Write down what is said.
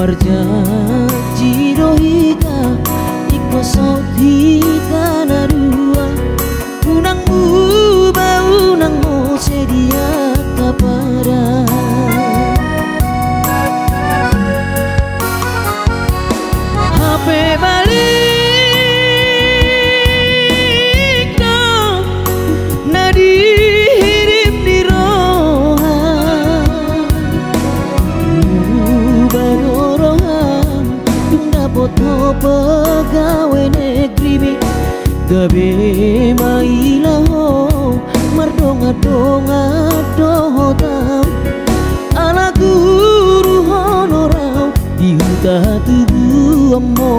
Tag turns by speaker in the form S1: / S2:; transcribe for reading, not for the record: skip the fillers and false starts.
S1: Marjanji dohita iko sotita narua unangmu bau nangmu sedia kepada HP balik no nadi hirim di roha barorohan dapoto pegawai negeri mi gabe mailaho mardonga-donga dohotam ala guru honorau di huta tubuh ammo